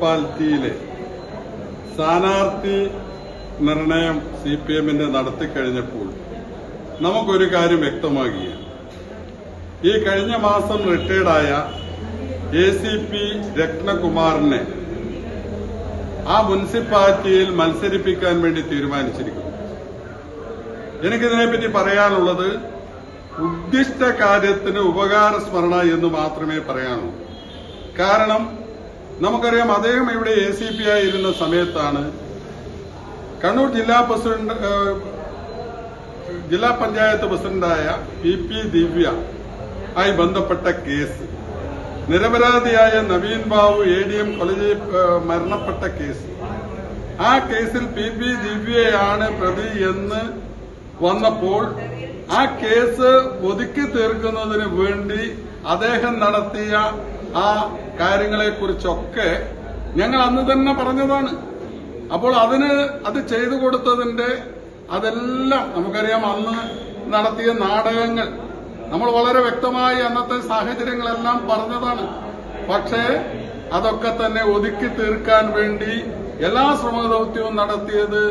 മുനിസിപ്പാലിറ്റിയിലെ സ്ഥാനാർത്ഥി നിർണയം CPM-ന്റെ നടത്തിക്കഴിഞ്ഞപ്പോൾ നമുക്കൊരു കാര്യം വ്യക്തമാകുകയാണ്. ഈ കഴിഞ്ഞ മാസം റിട്ടയർഡായ ACP രത്നകുമാറിനെ ആ മുനിസിപ്പാലിറ്റിയിൽ മത്സരിപ്പിക്കാൻ വേണ്ടി തീരുമാനിച്ചിരിക്കുന്നു. എനിക്കിതിനെപ്പറ്റി പറയാനുള്ളത് ഉദ്ദിഷ്ട കാര്യത്തിന് ഉപകാരസ്മരണ എന്ന് മാത്രമേ പറയാനുള്ളൂ. കാരണം നമുക്കറിയാം, അദ്ദേഹം ഇവിടെ ACP ആയിരുന്ന സമയത്താണ് കണ്ണൂർ ജില്ലാ പഞ്ചായത്ത് പ്രസിഡന്റായ PP ദിവ്യ ആയി ബന്ധപ്പെട്ട കേസ്, നിരപരാധിയായ നവീൻ ബാബു ADM കോളേജിൽ മരണപ്പെട്ട കേസ്, ആ കേസിൽ PP ദിവ്യയാണ് പ്രതി എന്ന് വന്നപ്പോൾ ആ കേസ് ഒതുക്കി തീർക്കുന്നതിന് വേണ്ടി അദ്ദേഹം നടത്തിയ ആ കാര്യങ്ങളെക്കുറിച്ചൊക്കെ ഞങ്ങൾ അന്ന് തന്നെ പറഞ്ഞതാണ്. അപ്പോൾ അത് ചെയ്തു കൊടുത്തതിന്റെ അതെല്ലാം നമുക്കറിയാം. അന്ന് നടത്തിയ നാടകങ്ങൾ നമ്മൾ വളരെ വ്യക്തമായി അന്നത്തെ സാഹചര്യങ്ങളെല്ലാം പറഞ്ഞതാണ്. പക്ഷേ അതൊക്കെ തന്നെ ഒതുക്കി തീർക്കാൻ വേണ്ടി എല്ലാ ശ്രമദൌത്യവും നടത്തിയത്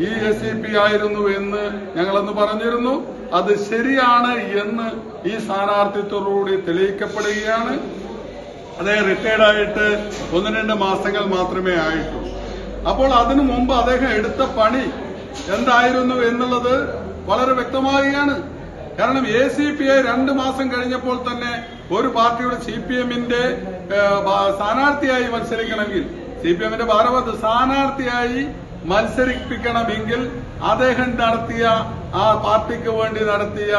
ഈ ACP ആയിരുന്നു എന്ന് ഞങ്ങളന്ന് പറഞ്ഞിരുന്നു. അത് ശരിയാണ് എന്ന് ഈ സ്ഥാനാർത്ഥിത്വത്തോടുകൂടി തെളിയിക്കപ്പെടുകയാണ്. അദ്ദേഹം റിട്ടയർഡായിട്ട് 1-2 മാസങ്ങൾ മാത്രമേ ആയിട്ടുള്ളൂ. അപ്പോൾ അതിനു മുമ്പ് അദ്ദേഹം എടുത്ത പണി എന്തായിരുന്നു എന്നുള്ളത് വളരെ വ്യക്തമാകുകയാണ്. കാരണം ACP 2 മാസം കഴിഞ്ഞപ്പോൾ തന്നെ ഒരു പാർട്ടിയുടെ CPM-ന്റെ സ്ഥാനാർത്ഥിയായി മത്സരിക്കണമെങ്കിൽ, CPM-ന്റെ ഭാരവാഹി സ്ഥാനാർത്ഥിയായി മത്സരിപ്പിക്കണമെങ്കിൽ അദ്ദേഹം നടത്തിയ ആ പാർട്ടിക്ക് വേണ്ടി നടത്തിയ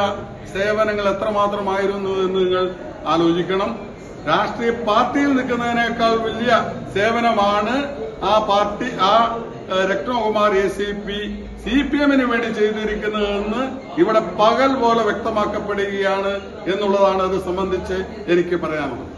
സേവനങ്ങൾ എത്രമാത്രമായിരുന്നു എന്ന് നിങ്ങൾ ആലോചിക്കണം. രാഷ്ട്രീയ പാർട്ടിയിൽ നിൽക്കുന്നതിനേക്കാൾ വലിയ സേവനമാണ് ആ രത്നകുമാർ ACP CPM-ന് വേണ്ടി ചെയ്തിരിക്കുന്നതെന്ന് ഇവിടെ പകൽ പോലെ വ്യക്തമാക്കപ്പെടുകയാണ് എന്നുള്ളതാണ് അത് സംബന്ധിച്ച് എനിക്ക് പറയാനുള്ളത്.